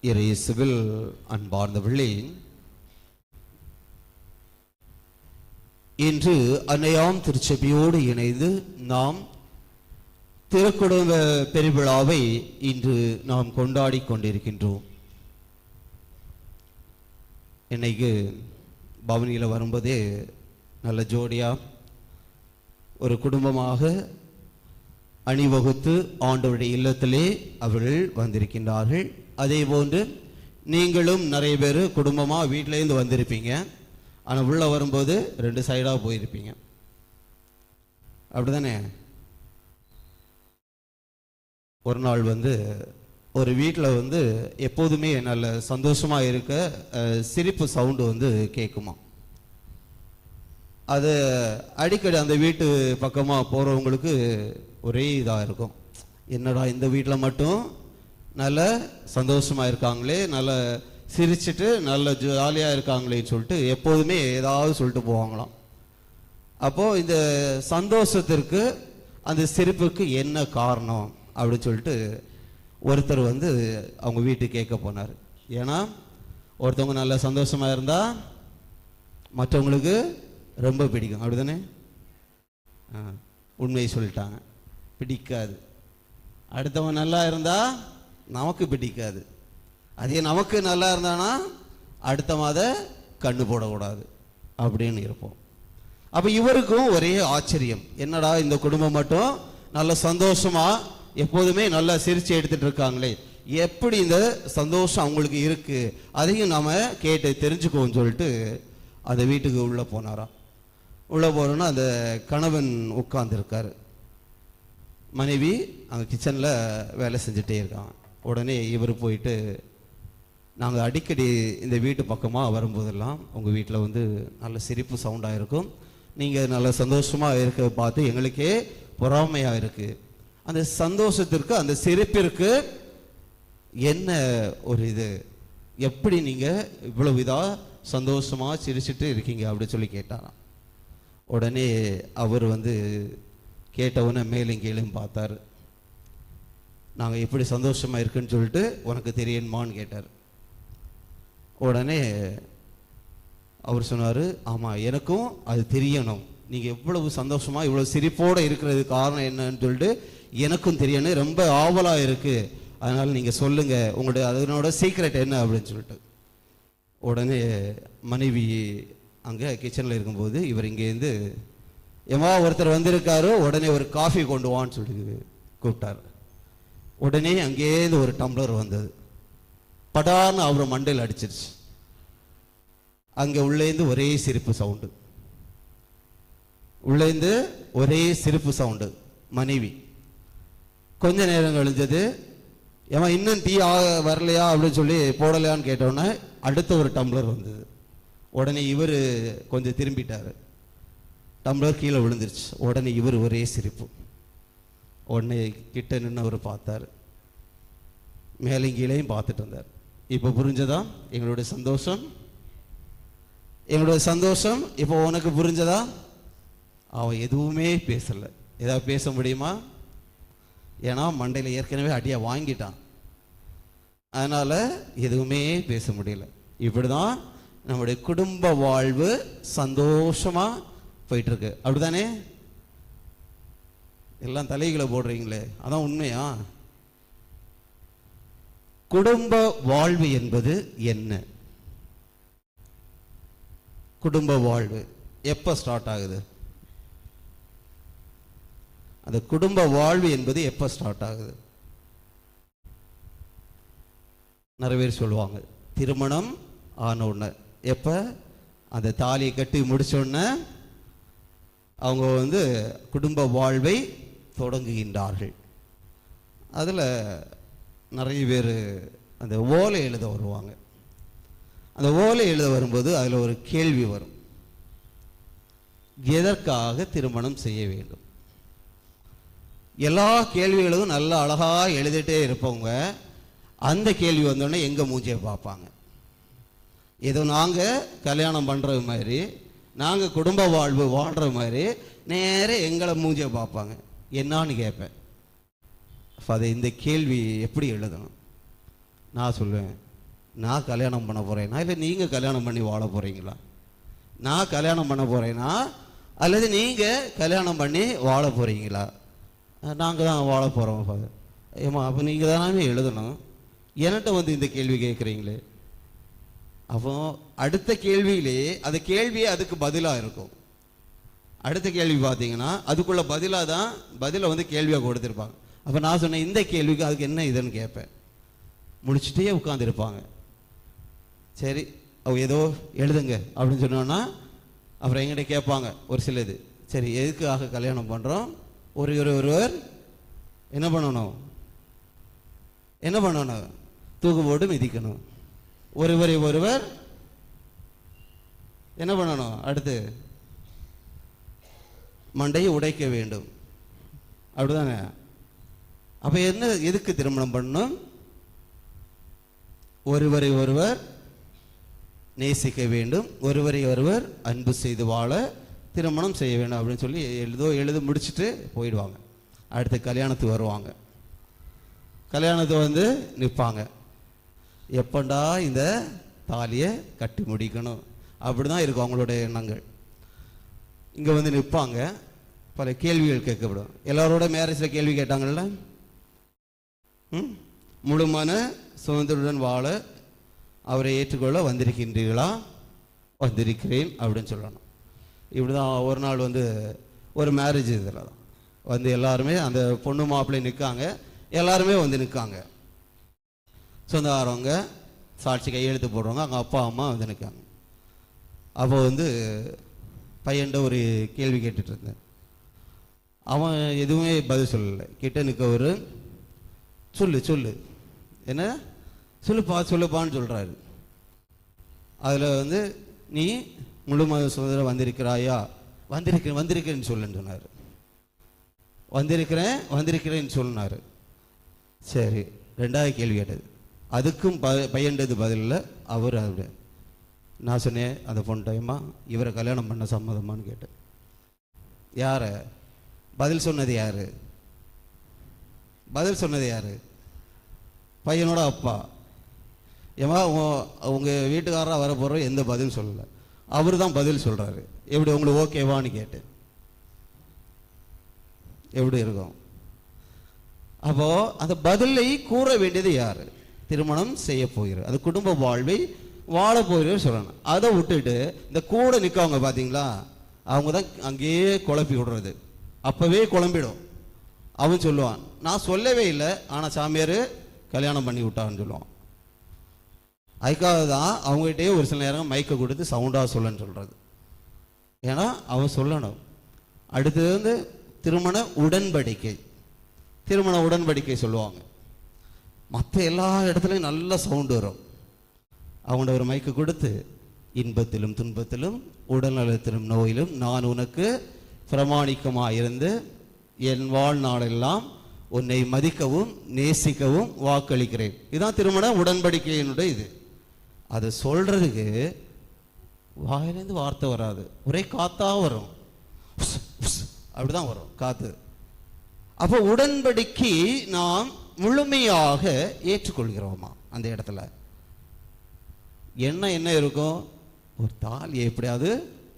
இயேசுவில் அன்பார்ந்தவர்களே, இன்று அன்னையாம் திருச்சபையோடு இணைந்து நாம் திருக்குடும்ப பெருவிழாவை இன்று நாம் கொண்டாடி கொண்டிருக்கின்றோம். இன்னைக்கு பவனியில் வரும்போதே நல்ல ஜோடியாக ஒரு குடும்பமாக அணிவகுத்து ஆண்டவருடைய இல்லத்திலே அவர்கள் வந்திருக்கின்றார்கள். அதே போன்று நீங்களும் நிறைய பேர் குடும்பமாக வீட்டிலேருந்து வந்திருப்பீங்க. ஆனால் உள்ளே வரும்போது 2 சைடாக போயிருப்பீங்க. அப்படி தானே? ஒரு நாள் ஒரு வீட்டில் எப்போதுமே நல்ல சந்தோஷமாக இருக்க சிரிப்பு சவுண்டு கேட்குமா. அது அடிக்கடி அந்த வீட்டு பக்கமாக போகிறவங்களுக்கு ஒரே இதாக இருக்கும். என்னடா இந்த வீட்டில் மட்டும் நல்ல சந்தோஷமாக இருக்காங்களே, நல்ல சிரிச்சுட்டு நல்ல ஜாலியாக இருக்காங்களேன்னு சொல்லிட்டு எப்போதுமே ஏதாவது சொல்லிட்டு போவாங்களாம். அப்போது இந்த சந்தோஷத்திற்கு அந்த சிரிப்புக்கு என்ன காரணம் அப்படின்னு சொல்லிட்டு ஒருத்தர் அவங்க வீட்டுக்கு கேட்க போனார். ஏன்னா ஒருத்தவங்க நல்ல சந்தோஷமாக இருந்தால் மற்றவங்களுக்கு ரொம்ப பிடிக்கும். அப்படி தானே? உண்மையை சொல்லிட்டாங்க. பிடிக்காது. அடுத்தவங்க நல்லா இருந்தால் நமக்கு பிடிக்காது. அதே நமக்கு நல்லா இருந்தானா அடுத்த மாத கண்ணு போடக்கூடாது அப்படின்னு இருப்போம். அப்போ இவருக்கும் ஒரே ஆச்சரியம், என்னடா இந்த குடும்பம் மட்டும் நல்ல சந்தோஷமாக எப்போதுமே நல்லா சிரிச்சு எடுத்துட்டு இருக்காங்களே, எப்படி இந்த சந்தோஷம் அவங்களுக்கு இருக்கு, அதையும் நாம் கேட்டு தெரிஞ்சுக்குவோம்னு சொல்லிட்டு அந்த வீட்டுக்கு உள்ளே போனாராம். உள்ளே போனோன்னா அந்த கணவன் உட்கார்ந்துருக்காரு, மனைவி அங்கே கிச்சனில் வேலை செஞ்சுட்டே இருக்காங்க. உடனே இவர் போயிட்டு, நாங்கள் அடிக்கடி இந்த வீட்டு பக்கமாக வரும்போதெல்லாம் உங்கள் வீட்டில் நல்ல சிரிப்பு சவுண்டாக இருக்கும், நீங்கள் நல்ல சந்தோஷமாக இருக்க பார்த்து எங்களுக்கே பொறாமையாக இருக்குது. அந்த சந்தோஷத்திற்கு அந்த சிரிப்பிற்கு என்ன ஒரு இது, எப்படி நீங்கள் இவ்வளவு இதாக சந்தோஷமாக சிரிச்சுட்டு இருக்கீங்க அப்படின்னு சொல்லி கேட்டாராம். உடனே அவர் கேட்டவுடனே மேலும் கீழும் பார்த்தார். நாங்கள் எப்படி சந்தோஷமாக இருக்குன்னு சொல்லிட்டு உனக்கு தெரியணுமான்னு கேட்டார். உடனே அவர் சொன்னார், ஆமாம் எனக்கும் அது தெரியணும், நீங்கள் எவ்வளவு சந்தோஷமாக இவ்வளோ சிரிப்போடு இருக்கிறது காரணம் என்னன்னு சொல்லிட்டு எனக்கும் தெரியணும், ரொம்ப ஆவலாக இருக்குது, அதனால் நீங்கள் சொல்லுங்கள் உங்களுடைய அதனோட சீக்ரெட் என்ன அப்படின்னு சொல்லிட்டு. உடனே மனைவி அங்கே கிச்சனில் இருக்கும்போது இவர் இங்கேருந்து ஏமா ஒருத்தர் வந்திருக்காரோ, உடனே ஒரு காஃபி கொண்டு வான்னு சொல்லி கூப்பிட்டார். உடனே அங்கேருந்து ஒரு டம்ளர் வந்தது, படார்னு அவர் மண்டையில் அடிச்சிருச்சு. அங்கே உள்ளேந்து ஒரே சிரிப்பு சவுண்டு, உள்ளேந்து ஒரே சிரிப்பு சவுண்டு. மனைவி கொஞ்ச நேரம் கழிஞ்சது, ஏமா இன்னும் டீ வரலையா அப்படின்னு சொல்லி போடலையான்னு கேட்டோன்னே அடுத்த ஒரு டம்ளர் வந்தது. உடனே இவர் கொஞ்சம் திரும்பிட்டார், டம்ளர் கீழே விழுந்துருச்சு. உடனே இவர் ஒரே சிரிப்பு. உடனே கிட்ட நின்று அவர் பார்த்தார், மேலையும் கீழையும் பார்த்துட்டு வந்தார். இப்போ புரிஞ்சதா எங்களுடைய சந்தோஷம்? எங்களுடைய சந்தோஷம் இப்போ உனக்கு புரிஞ்சதா? அவன் எதுவுமே பேசலை. ஏதாவது பேச முடியுமா? ஏன்னா மண்டையில் ஏற்கனவே அடியை வாங்கிட்டான், அதனால் எதுவுமே பேச முடியல. இப்படி தான் நம்முடைய குடும்ப வாழ்வு சந்தோஷமாக போயிட்டுருக்கு. அப்படி தானே? எல்லாம் தலைகளை போடுறீங்களே, அதான் உண்மையா? குடும்ப வாழ்வு என்பது என்ன? குடும்ப வாழ்வு எப்போ ஸ்டார்ட் ஆகுது? அந்த குடும்ப வாழ்வு என்பது எப்போ ஸ்டார்ட் ஆகுது? நிறைய பேர் சொல்லுவாங்க திருமணம் ஆன உடனே. எப்போ? அந்த தாலியை கட்டி முடிச்சோடனே அவங்க குடும்ப வாழ்வை தொடங்குகின்றார்கள். அதில் நிறைய பேர் அந்த ஓலை எழுத வருவாங்க. அந்த ஓலை எழுத வரும்போது அதில் ஒரு கேள்வி வரும், எதற்காக திருமணம் செய்ய வேண்டும்? எல்லா கேள்விகளும் நல்லா அழகாக எழுதிட்டே இருப்பவங்க அந்த கேள்வி வந்தோடனே எங்கள் மூஞ்சியை பார்ப்பாங்க. ஏதோ நாங்கள் கல்யாணம் பண்ணுறது மாதிரி, நாங்கள் குடும்ப வாழ்வு வாழ்கிற மாதிரி நேரே எங்களை மூஞ்சியை பார்ப்பாங்க. என்னான்னு கேட்பேன், அதை இந்த கேள்வி எப்படி எழுதணும்? நான் சொல்லுவேன், நான் கல்யாணம் பண்ண போகிறேன்னா இல்லை நீங்கள் கல்யாணம் பண்ணி வாழ போகிறீங்களா? நான் கல்யாணம் பண்ண போகிறேன்னா அல்லது நீங்கள் கல்யாணம் பண்ணி வாழ போகிறீங்களா? நாங்கள் தான் வாழ போகிறோம் ஃபாதர். ஏம்மா அப்போ நீங்கள் தானே எழுதணும், என்கிட்ட வந்து இந்த கேள்வி கேட்குறீங்களே. அப்போ அடுத்த கேள்வியிலே அந்த கேள்வியே அதுக்கு பதிலாக இருக்கும். அடுத்த கேள்வி பார்த்தீங்கன்னா அதுக்குள்ள பதிலை வந்து கேள்வியாக கொடுத்துருப்பாங்க. அப்போ நான் சொன்னேன் இந்த கேள்விக்கு அதுக்கு என்ன இதுன்னு கேட்பேன். முடிச்சுட்டே உட்காந்துருப்பாங்க. சரி அவ ஏதோ எழுதுங்க அப்படின்னு சொன்னோன்னா அப்புறம் எங்கிட்ட கேட்பாங்க ஒரு சிலது, சரி எதுக்காக கல்யாணம் பண்ணுறோம், ஒருவர் என்ன பண்ணணும் தூக்கு போட்டு மிதிக்கணும், ஒருவர் என்ன பண்ணணும், அடுத்து மண்டையை உடைக்க வேண்டும், அப்படிதானே? அப்போ என்ன எதுக்கு திருமணம் பண்ணணும்? ஒருவரை ஒருவர் நேசிக்க வேண்டும், ஒருவரை ஒருவர் அன்பு செய்து வாழ திருமணம் செய்ய வேண்டும் அப்படின்னு சொல்லி எழுத முடிச்சுட்டு போயிடுவாங்க. அடுத்து கல்யாணத்துக்கு வருவாங்க. கல்யாணத்தை வந்து நிற்பாங்க. எப்பண்டா இந்த தாலியை கட்டி முடிக்கணும் அப்படி தான் இருக்கும் அவங்களுடைய எண்ணங்கள். இங்கே வந்து நிற்பாங்க. பல கேள்விகள் கேட்கப்படும். எல்லாரோட மேரேஜில் கேள்வி கேட்டாங்கல்ல, முழுமான சுதந்திரத்துடன் வாழ அவரை ஏற்றுக்கொள்ள வந்திருக்கின்றீர்களா? வந்திருக்கிறேன் அப்படின்னு சொல்லணும். இப்படி தான் ஒரு நாள் வந்து ஒரு மேரேஜ் இதில் தான் வந்து எல்லாருமே அந்த பொண்ணு மாப்பிள்ளை நிற்காங்க. எல்லாருமே வந்து நிற்காங்க. சொந்தக்காரவங்க சாட்சி கையெழுத்து போடுறவங்க, அவங்க அப்பா அம்மா வந்து நிற்காங்க. அப்போ வந்து பையன்கிட்ட ஒரு கேள்வி கேட்டுட்டு இருந்தேன். அவன் எதுவுமே பதில் சொல்லலை. கிட்ட நிற்கவர் சொல்லு என்ன சொல்லுப்பான்னு சொல்கிறாரு. அதில் வந்து நீ முழு மத சுதந்திரம் வந்திருக்கிறாயா? வந்திருக்கிறேன்னு சொல்லுன்னு சொன்னார். வந்திருக்கிறேன்னு சொன்னார். சரி, ரெண்டாவது கேள்வி கேட்டது. அதுக்கும் பையன்றது பதிலில் அவர் அப்படி. நான் சொன்னேன் அந்த பொண்ணு டைமா இவரை கல்யாணம் பண்ண சம்மதமானு கேட்டேன். யாரை பதில் சொன்னது யாரு? பையனோட அப்பா. ஏமா உங்கள் வீட்டுக்காரராக வர போகிற எந்த பதில் சொல்லலை, அவர் தான் பதில் சொல்கிறாரு. எப்படி உங்களுக்கு ஓகேவான்னு கேட்டேன். எப்படி இருக்கும்? அப்போது அந்த பதிலை கூற வேண்டியது யார்? திருமணம் செய்ய போகிறார், அது குடும்ப வாழ்வை வாழ போகிறவர் சொல்லணும். அதை விட்டுட்டு இந்த கூட நிற்கவங்க பார்த்தீங்களா, அவங்க தான் அங்கேயே குழப்பி விடுறது. அப்போவே குழம்பிடும். அவன் சொல்லுவான், நான் சொல்லவே இல்லை, ஆனால் சாமியார் கல்யாணம் பண்ணி விட்டான்னு சொல்லுவான். அதுக்காக தான் அவங்ககிட்டயே ஒரு சில நேரம் மைக்கை கொடுத்து சவுண்டாக சொல்லன்னு சொல்கிறது. ஏன்னா அவன் சொல்லணும். அடுத்தது வந்து திருமண உடன்படிக்கை சொல்லுவாங்க. மற்ற எல்லா இடத்துலையும் நல்ல சவுண்டு வரும். அவங்கள்ட்ட ஒரு மைக்கு கொடுத்து, இன்பத்திலும் துன்பத்திலும் உடல்நலத்திலும் நோயிலும் நான் உனக்கு பிரமாணிக்கமாக இருந்து என் வாழ்நாளெல்லாம் உன்னை மதிக்கவும் நேசிக்கவும் வாக்களிக்கிறேன். இதுதான் திருமண உடன்படிக்கையினுடைய இது. அது சொல்றதுக்கு வாயிலேருந்து வார்த்தை வராது, ஒரே காத்தா வரும், அப்படிதான் வரும் காத்து. அப்போ உடன்படிக்கை நாம் முழுமையாக ஏற்றுக்கொள்கிறோமா? அந்த இடத்துல என்ன இருக்கும்? ஒரு தாலியை எப்படியாவது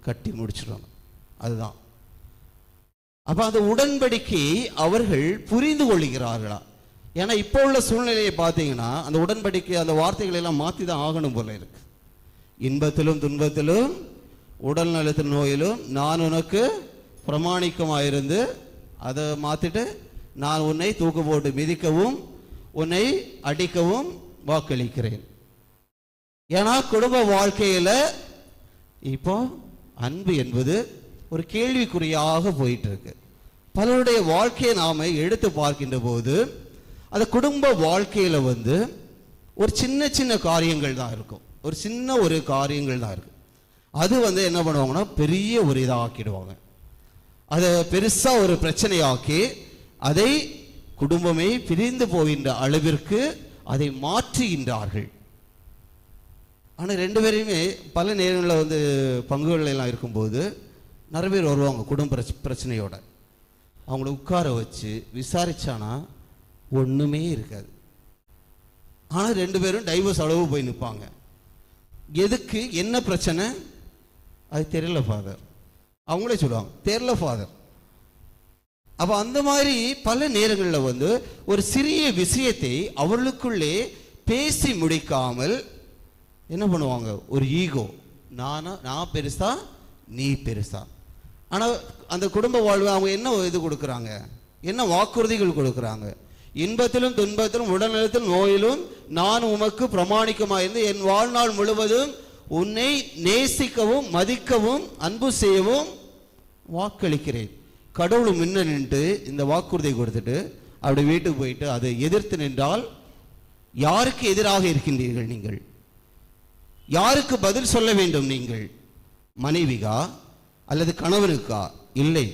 கட்டி முடிச்சிடணும், அதுதான். அப்ப அந்த உடன்படிக்கை அவர்கள் புரிந்து கொள்கிறார்களா? ஏன்னா இப்போ உள்ள சூழ்நிலையை பார்த்தீங்கன்னா அந்த உடன்படிக்கை அந்த வார்த்தைகளை எல்லாம் மாற்றி தான் ஆகணும் போல இருக்கு. இன்பத்திலும் துன்பத்திலும் உடல் நலத்தின் நோயிலும் நான் உனக்கு பிரமாணிக்கமாயிருந்து அதை மாற்றிட்டு நான் உன்னை தூக்கு போட்டு மிதிக்கவும் உன்னை அடிக்கவும் வாக்களிக்கிறேன். ஏன்னா குடும்ப வாழ்க்கையில் இப்போ அன்பு என்பது ஒரு கேள்விக்குறியாக போயிட்டு இருக்கு. பலருடைய வாழ்க்கையை நாம எடுத்து பார்க்கின்ற போது அந்த குடும்ப வாழ்க்கையில வந்து ஒரு சின்ன காரியங்கள் தான் இருக்கும், ஒரு காரியங்கள் தான் இருக்கு. அது வந்து என்ன பண்ணுவாங்கன்னா பெரிய ஒரு இதாக்கிடுவாங்க. அதை பெருசா ஒரு பிரச்சனையாக்கி அதை குடும்பமே பிரிந்து போகின்ற அளவிற்கு அதை மாற்றுகின்றார்கள். ஆனால் ரெண்டு பேரையுமே பல நேரங்களில் வந்து பங்குகள் எல்லாம் இருக்கும்போது நிறைய பேர் வருவாங்க குடும்ப பிரச்சனையோட. அவங்கள உட்கார வச்சு விசாரிச்சானா ஒன்றுமே இருக்காது. ஆனால் 2 பேரும் டைவர்ஸ் அளவு போய் நிற்பாங்க. எதுக்கு, என்ன பிரச்சனை? அது தெரியல ஃபாதர். அவங்களே சொல்லுவாங்க, தெரியல ஃபாதர். அப்போ அந்த மாதிரி பல நேரங்களில் ஒரு சிறிய விஷயத்தை அவர்களுக்குள்ளே பேசி முடிக்காமல் என்ன பண்ணுவாங்க, ஒரு ஈகோ, நான் பெருசா நீ பெருசா. ஆனால் அந்த குடும்ப வாழ்வு அவங்க என்ன இது கொடுக்குறாங்க, என்ன வாக்குறுதிகள் கொடுக்குறாங்க? இன்பத்திலும் துன்பத்திலும் உடல்நலத்திலும் நோயிலும் நான் உமக்கு பிரமாணிக்கமாயிருந்து என் வாழ்நாள் முழுவதும் உன்னை நேசிக்கவும் மதிக்கவும் அன்பு செய்யவும் வாக்களிக்கிறேன். கடவுள் முன்ன நின்று இந்த வாக்குறுதி கொடுத்துட்டு அப்படி வீட்டுக்கு போயிட்டு அதை எதிர்த்து நின்றால் யாருக்கு எதிராக இருக்கின்றீர்கள் நீங்கள்? யாருக்கு பதில் சொல்ல வேண்டும் நீங்கள்? மனைவிகா அல்லது கணவனுக்கா? இல்லை,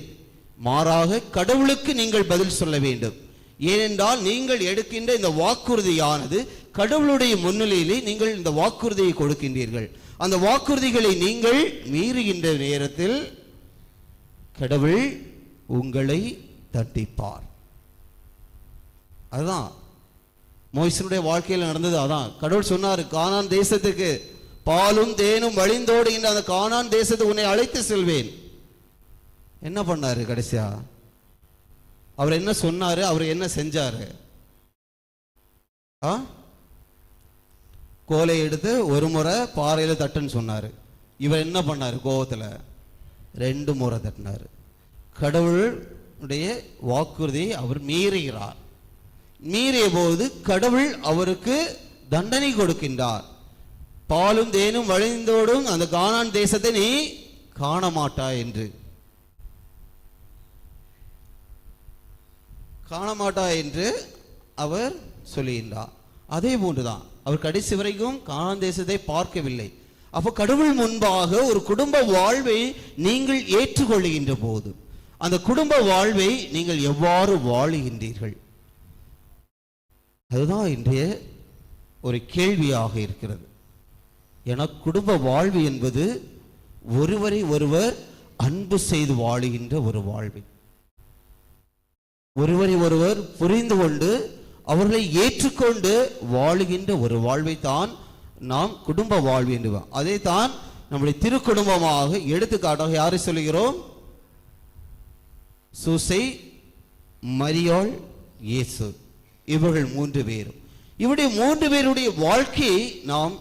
மாறாக கடவுளுக்கு நீங்கள் பதில் சொல்ல வேண்டும். ஏனென்றால் நீங்கள் எடுக்கின்ற இந்த வாக்குறுதியானது கடவுளுடைய முன்னிலையிலே நீங்கள் இந்த வாக்குறுதியை கொடுக்கின்றீர்கள். அந்த வாக்குறுதிகளை நீங்கள் மீறுகின்ற நேரத்தில் கடவுள் உங்களை தண்டிப்பார். அதுதான் மோசேயுடைய வாழ்க்கையில் நடந்தது. அதான் கடவுள் சொன்னார், கானான் தேசத்துக்கு பாலும் தேனும் வழிந்தோடுகின்ற அந்த கானான் தேசத்துக்கு உன்னை அழைத்து செல்வேன். என்ன பண்ணாரு கடைசியா? அவர் என்ன சொன்னாரு? அவர் என்ன செஞ்சாரு? கோலை எடுத்து ஒரு முறை பாறையில் தட்டுன்னு சொன்னாரு. இவர் என்ன பண்ணாரு? கோபத்தில் 2 முறை தட்டினாரு. கடவுளுடைய வாக்குறுதியை அவர் மீறுகிறார். மீறிய போது கடவுள் அவருக்கு தண்டனை கொடுக்கின்றார். பாலும் தேனும் வழிந்தோடும் அந்த கானான் தேசத்தை நீ காண மாட்டாய் என்று அவர் சொல்லுகின்றார். அதே போன்றுதான் அவர் கடைசி வரைக்கும் கானான் தேசத்தை பார்க்கவில்லை. அப்போ கடவுள் முன்பாக ஒரு குடும்ப வாழ்வை நீங்கள் ஏற்றுக்கொள்கின்ற போது அந்த குடும்ப வாழ்வை நீங்கள் எவ்வாறு வாழுகின்றீர்கள்? அதுதான் இன்றைய ஒரு கேள்வியாக இருக்கிறது. ஏன்னா குடும்ப வாழ்வு என்பது ஒருவரை ஒருவர் அன்பு செய்து வாழுகின்ற ஒரு வாழ்வு, ஒருவரை ஒருவர் புரிந்து கொண்டு அவர்களை ஏற்றுக்கொண்டு வாழுகின்ற ஒரு வாழ்வை தான் நாம் குடும்ப வாழ்வு என்று. அதை தான் நம்முடைய திருக்குடும்பமாக எடுத்துக்காட்டாக யாரை சொல்லுகிறோம்? சூசை, மரியாள், இயேசு, இவர்கள் 3 பேரும். இவருடைய 3 பேருடைய வாழ்க்கையை நாம்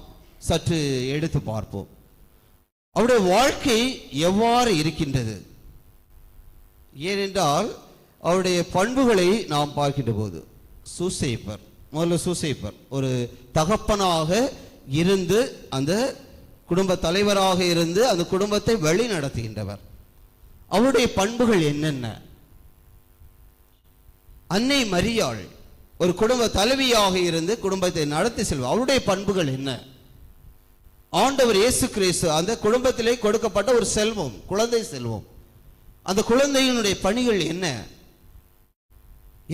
சற்று எடுத்து பார்ப்போம். அவருடைய வாழ்க்கை எவ்வாறு இருக்கின்றது? ஏனென்றால் அவருடைய பண்புகளை நாம் பார்க்கின்ற போது முதல்ல சூசைப்பர் ஒரு தகப்பனாக இருந்து அந்த குடும்ப தலைவராக இருந்து அந்த குடும்பத்தை வழி நடத்துகின்றவர். அவருடைய பண்புகள் என்னென்ன? அன்னை மரியாள் ஒரு குடும்ப தலைவியாக இருந்து குடும்பத்தை நடத்தி செல்வார். அவருடைய பண்புகள் என்ன? ஆண்டவர் இயேசு கிறிஸ்து அந்த குடும்பத்திலே கொடுக்கப்பட்ட ஒரு செல்வம், குழந்தை செல்வம். அந்த குழந்தையினுடைய பணிகள் என்ன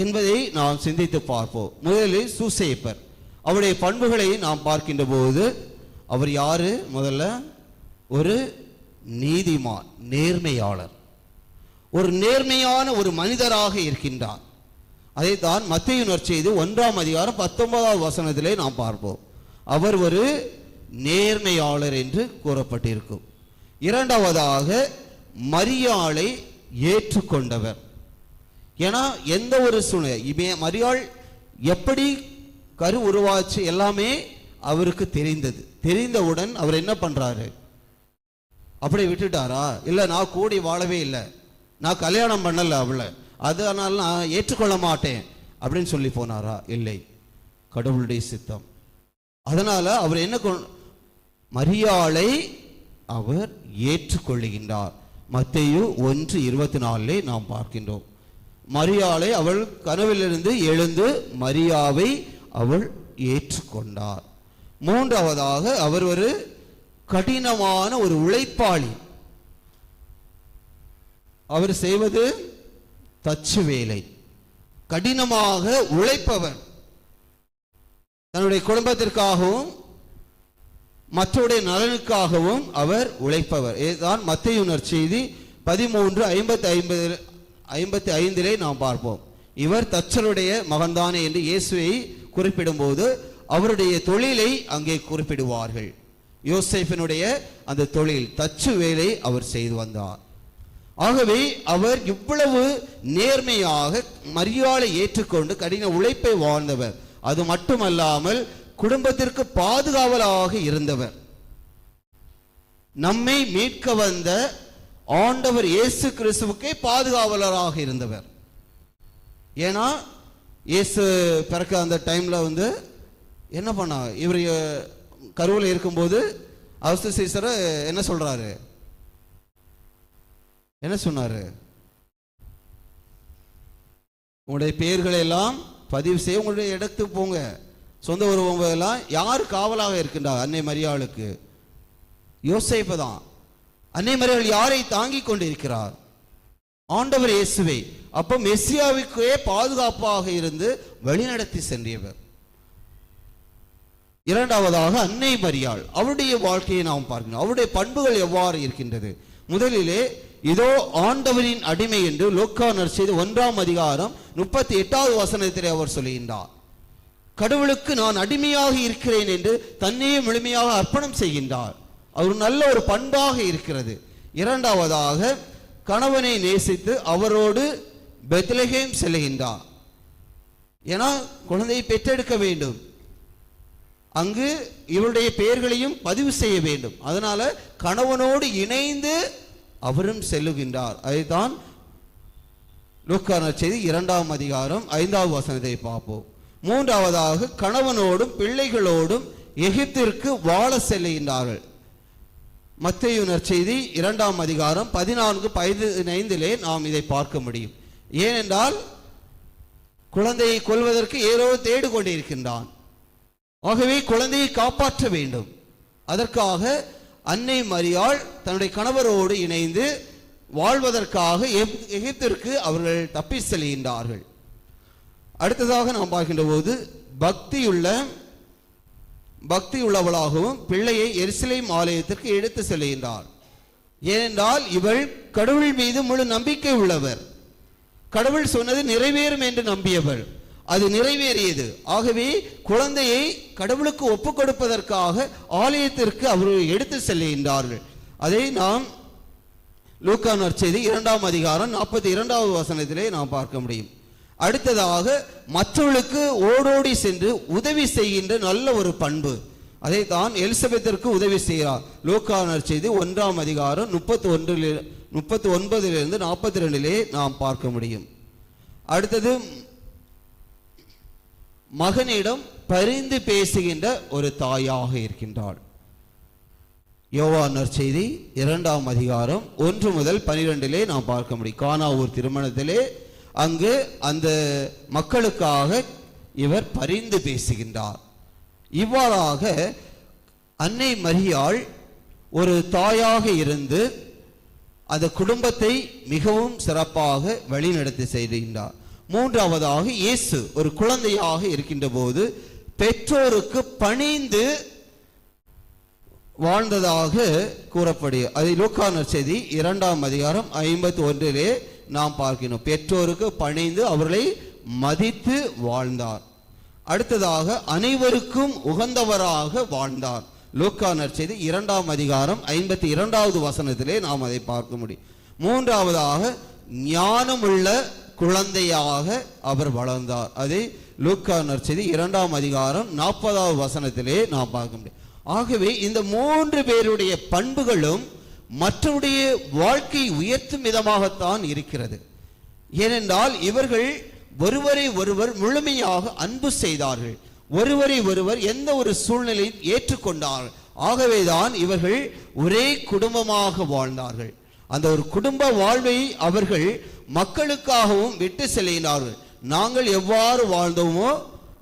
என்பதை நாம் சிந்தித்து பார்ப்போம். முதலில் சூசையப்பர், அவருடைய பண்புகளை நாம் பார்க்கின்ற போது அவர் யாரு? முதல்ல ஒரு நீதிமான், நேர்மையாளர், ஒரு நேர்மையான ஒரு மனிதராக இருக்கின்றார். அதைத்தான் மத்தேயு நற்செய்தி 1ஆம் அதிகாரம் 19வது வசனத்திலே நாம் பார்ப்போம். அவர் ஒரு நேர்மையாளர் என்று கூறப்பட்டிருக்கும். இரண்டாவதாக மரியாளை ஏற்றுக்கொண்டவர். ஏன்னா எந்த ஒரு சூழ்நிலை மரியாள் எப்படி கரு உருவாச்சு எல்லாமே அவருக்கு தெரிந்தது. தெரிந்தவுடன் அவர் என்ன பண்றாரு? அப்படி விட்டுட்டாரா? இல்லை, நான் கூடி வாழவே இல்லை, நான் கல்யாணம் பண்ணல அவளை, அதனால நான் ஏற்றுக்கொள்ள மாட்டேன் அப்படின்னு சொல்லி போனாரா? இல்லை, கடவுளுடைய சித்தம். அதனால அவர் என்ன மரியாளை அவர் ஏற்றுக்கொள்ளுகின்றார். மத்தேயு 1:24 நாம் பார்க்கின்றோம். மரியாளை அவள் கனவிலிருந்து எழுந்து மரியாவை அவள் ஏற்றுக்கொண்டார். மூன்றாவதாக அவர் ஒரு கடினமான ஒரு உழைப்பாளி. அவர் செய்வது தச்சு வேலை, கடினமாக உழைப்பவர். தன்னுடைய குடும்பத்திற்காகவும் மற்றவருடைய நலனுக்காகவும் அவர் உழைப்பவர். இதுதான் மத்தேயு நற்செய்தி 13:55 நாம் பார்ப்போம். இவர் தச்சருடைய மகன்தானே என்று இயேசுவை குறிப்பிடும் போது அவருடைய தொழிலை அங்கே குறிப்பிடுவார்கள். யோசேப்பினுடைய அந்த தொழில் தச்சு வேலை அவர் செய்து வந்தார். ஆகவே அவர் இவ்வளவு நேர்மையாக மரியாதை ஏற்றுக்கொண்டு கடின உழைப்பை வாழ்ந்தவர். அது மட்டுமல்லாமல் குடும்பத்திற்கு பாதுகாவலாக இருந்தவர். நம்மை மீட்க வந்த ஆண்டவர் இயேசு கிறிஸ்துவுக்கே பாதுகாவலராக இருந்தவர். ஏன்னா இயேசு பிறக்க அந்த டைம்ல என்ன பண்ணா, இவர் கருவில் இருக்கும்போது அவுஸ்தஸ் சீசர் என்ன சொல்றாரு, என்ன சொன்னாரு, உங்களுடைய பெயர்களை எல்லாம் பதிவு செய்ய, உங்களுடைய இடத்துக்கு போங்க, சொந்த உறவு எல்லாம் யார் காவலாக இருக்கின்றார்? அன்னை மரியாளுக்கு யோசேப்பு தான். அன்னை மரியாள் யாரை தாங்கி கொண்டிருக்கிறார்? ஆண்டவர் இயேசுவை. அப்போ மெசியாவுக்கே பாதுகாப்பாக இருந்து வழிநடத்தி சென்றவர். இரண்டாவதாக அன்னை மரியாள், அவருடைய வாழ்க்கையை நாம் பார்க்கணும். அவருடைய பண்புகள் எவ்வாறு இருக்கின்றது? முதலிலே இதோ ஆண்டவரின் அடிமை என்று லூக்கா நற்செய்தி 1ஆம் அதிகாரம் 38வது வசனத்திலே அவர் சொல்லுகின்றார். கடவுளுக்கு நான் அடிமையாக இருக்கிறேன் என்று தன்னையே முழுமையாக அர்ப்பணம் செய்கின்றார். அவர் நல்ல ஒரு பண்பாக இருக்கிறது. இரண்டாவதாக கணவனை நேசித்து அவரோடு பெத்லகேம் செல்கின்றார். ஏன்னா குழந்தையை பெற்றெடுக்க வேண்டும், அங்கு இவருடைய பெயர்களையும் பதிவு செய்ய வேண்டும். அதனால கணவனோடு இணைந்து அவரும் செல்லுகின்றார். அதுதான் லூக்கா நற்செய்தி 2ஆம் அதிகாரம் 5வது வசனத்தை பார்ப்போம். மூன்றாவதாக கணவனோடும் பிள்ளைகளோடும் எகிப்திற்கு வாழ செல்லுகின்றார்கள். மத்தேயு நற்செய்தி 2ஆம் அதிகாரம் 14-15 நாம் இதை பார்க்க முடியும். ஏனென்றால் குழந்தையை கொல்வதற்கு ஏதோ தேடு கொண்டிருக்கின்றான். ஆகவே குழந்தையை காப்பாற்ற வேண்டும். அதற்காக அன்னை மரியாள் தன்னுடைய கணவரோடு இணைந்து வாழ்வதற்காக எகிப்திற்கு அவர்கள் தப்பி செல்கின்றார்கள். அடுத்ததாக நாம் பார்க்கின்ற போது பக்தியுள்ளவளாகவும் பிள்ளையை எருசலேம் ஆலயத்திற்கு எடுத்து செல்கின்றார். ஏனென்றால் இவள் கடவுள் மீது முழு நம்பிக்கை உள்ளவர். கடவுள் சொன்னது நிறைவேறும் என்று நம்பியவள். அது நிறைவேறியது. ஆகவே குழந்தையை கடவுளுக்கு ஒப்புக் கொடுப்பதற்காக ஆலயத்திற்கு அவர்கள் எடுத்து செல்கின்றார்கள். அதை நாம் லூக்கா நற்செய்தி 2ஆம் அதிகாரம் 42வது வசனத்திலே நாம் பார்க்க முடியும். அடுத்ததாக மற்றவர்களுக்கு ஓடோடி சென்று உதவி செய்கின்ற நல்ல ஒரு பண்பு. அதைத்தான் எலிசபெத்திற்கு உதவி செய்கிறார். லூக்கா நற்செய்தி 1ஆம் அதிகாரம் 39 42 நாம் பார்க்க முடியும். அடுத்தது மகனிடம் பரிந்து பேசுகின்ற ஒரு தாயாக இருக்கின்றாள். யோவான் நற்செய்தி 2ஆம் அதிகாரம் 1 முதல் 12 நாம் பார்க்க முடியும். கானா ஊர் திருமணத்திலே அங்கு அந்த மக்களுக்காக இவர் பரிந்து பேசுகின்றார். இவ்வாறாக அன்னை மரியாள் ஒரு தாயாக இருந்து அந்த குடும்பத்தை மிகவும் சிறப்பாக வழிநடத்தி செய்கின்றார். மூன்றாவதாக இயேசு ஒரு குழந்தையாக இருக்கின்ற போது பெற்றோருக்கு பணிந்து வாழ்ந்ததாக கூறப்படுகிறது. அதை லூக்கா நற்செய்தி 2ஆம் அதிகாரம் 51 நாம் பார்க்கிறோம். பெற்றோருக்கு பணிந்து அவர்களை மதித்து வாழ்ந்தார். அடுத்ததாக அனைவருக்கும் உகந்தவராக வாழ்ந்தார். லூக்கா நற்செய்தி 2ஆம் அதிகாரம் 52வது வசனத்திலே நாம் அதை பார்க்க முடியும். மூன்றாவதாக ஞானமுள்ள குழந்தையாக அவர் வளர்ந்தார். அதை லூக்கா நற்செய்தி 2ஆம் அதிகாரம் 40வது வசனத்திலே நாம் பார்க்க முடியும். ஆகவே இந்த 3 பேருடைய பண்புகளும் மற்றவருடைய வாழ்க்கை உயர்த்தும் விதமாகத்தான் இருக்கிறது. ஏனென்றால் இவர்கள் ஒருவரை ஒருவர் முழுமையாக அன்பு செய்தார்கள், ஒருவரை ஒருவர் எந்த ஒரு சூழ்நிலையும் ஏற்றுக்கொண்டார்கள். ஆகவேதான் இவர்கள் ஒரே குடும்பமாக வாழ்ந்தார்கள். அந்த ஒரு குடும்ப வாழ்வை அவர்கள் மக்களுக்காகவும் விட்டு செல்கிறார்கள். நாங்கள் எவ்வாறு வாழ்ந்தோமோ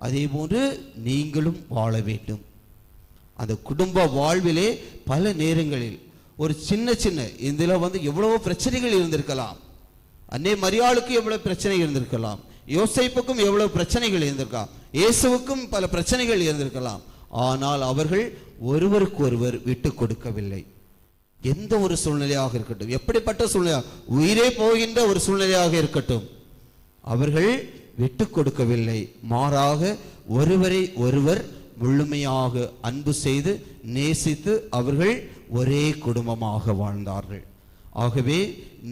அதே போன்று நீங்களும் வாழ வேண்டும். அந்த குடும்ப வாழ்விலே பல நேரங்களில் ஒரு சின்ன இதில் எவ்வளவோ பிரச்சனைகள் இருந்திருக்கலாம். அன்னை மரியாளுக்கு எவ்வளவு பிரச்சனை இருந்திருக்கலாம், யோசேப்புக்கும் எவ்வளவு பிரச்சனைகள் இருந்திருக்கலாம், இயேசுவுக்கும் பல பிரச்சனைகள் இருந்திருக்கலாம். ஆனால் அவர்கள் ஒருவருக்கு ஒருவர் விட்டு கொடுக்கவில்லை. எந்த ஒரு சூழ்நிலையாக இருக்கட்டும், எப்படிப்பட்ட சூழ்நிலை, உயிரே போகின்ற ஒரு சூழ்நிலையாக இருக்கட்டும், அவர்கள் விட்டு கொடுக்கவில்லை. மாறாக ஒருவரை ஒருவர் முழுமையாக அன்பு செய்து நேசித்து அவர்கள் ஒரே குடும்பமாக வாழ்ந்தார்கள். ஆகவே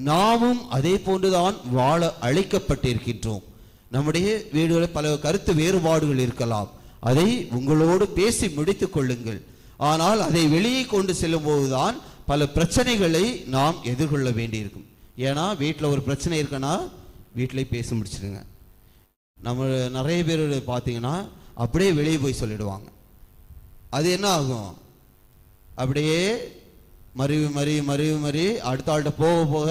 நாமும் அதே போன்றுதான் வாழ அழைக்கப்பட்டிருக்கின்றோம். நம்முடைய வீடுகளில் பல கருத்து வேறுபாடுகள் இருக்கலாம், அதை உங்களோடு பேசி முடித்துக் கொள்ளுங்கள். ஆனால் அதை வெளியே கொண்டு செல்லும் போதுதான் பல பிரச்சனைகளை நாம் எதிர்கொள்ள வேண்டியிருக்கும். ஏன்னா வீட்டில் ஒரு பிரச்சனை இருக்குன்னா வீட்டிலே பேசி முடிச்சிடுங்க. நம்ம நிறைய பேர் பார்த்தீங்கன்னா அப்படியே வெளியே போய் சொல்லிடுவாங்க. அது என்ன ஆகும், அப்படியே மருவி மருவி மருவி மருவி அடுத்த ஆள்கிட்ட போக போக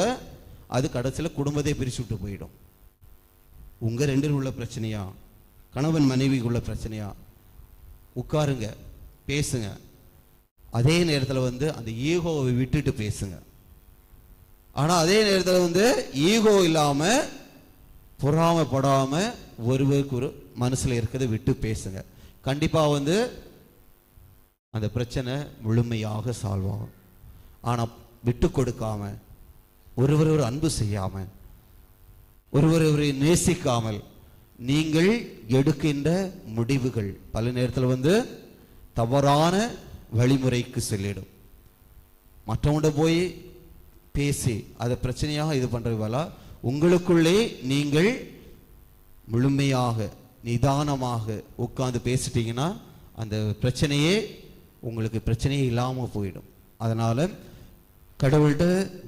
அது கடைசியில் குடும்பத்தை பிரித்து விட்டு போயிடும். உங்கள் ரெண்டில் உள்ள பிரச்சனையா, கணவன் மனைவிக்குள்ள பிரச்சனையா, உட்காருங்க, பேசுங்க. அதே நேரத்தில் அந்த ஈகோவை விட்டுட்டு பேசுங்க. ஆனால் அதே நேரத்தில் ஈகோ இல்லாமல் பொறாமைப்படாமல் ஒருவருக்கு ஒரு மனசில் இருக்கிறத விட்டு பேசுங்க. கண்டிப்பாக அந்த பிரச்சனை முழுமையாக சால்வ் ஆகும். ஆனால் விட்டு கொடுக்காம, ஒருவர் ஒரு அன்பு செய்யாமல், ஒருவரை நேசிக்காமல் நீங்கள் எடுக்கின்ற முடிவுகள் பல நேரத்தில் தவறான வழிமுறைக்கு செல்லிடும். மற்றவங்க போய் பேசி அதை பிரச்சனையாக இது பண்ணுறதுவா உங்களுக்குள்ளே நீங்கள் முழுமையாக நிதானமாக உட்கார்ந்து பேசிட்டீங்கன்னா அந்த பிரச்சனையே உங்களுக்கு பிரச்சனையே இல்லாமல் போயிடும். அதனால் கடவுள்கிட்ட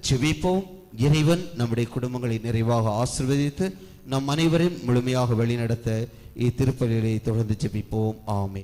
ஜெபிப்போம். இறைவன் நம்முடைய குடும்பங்களை நிறைவாக ஆசீர்வதித்து நம் அனைவரையும் முழுமையாக வழிநடத்த இத்திருப்பலியை தொடர்ந்து ஜெபிப்போம். ஆமென்.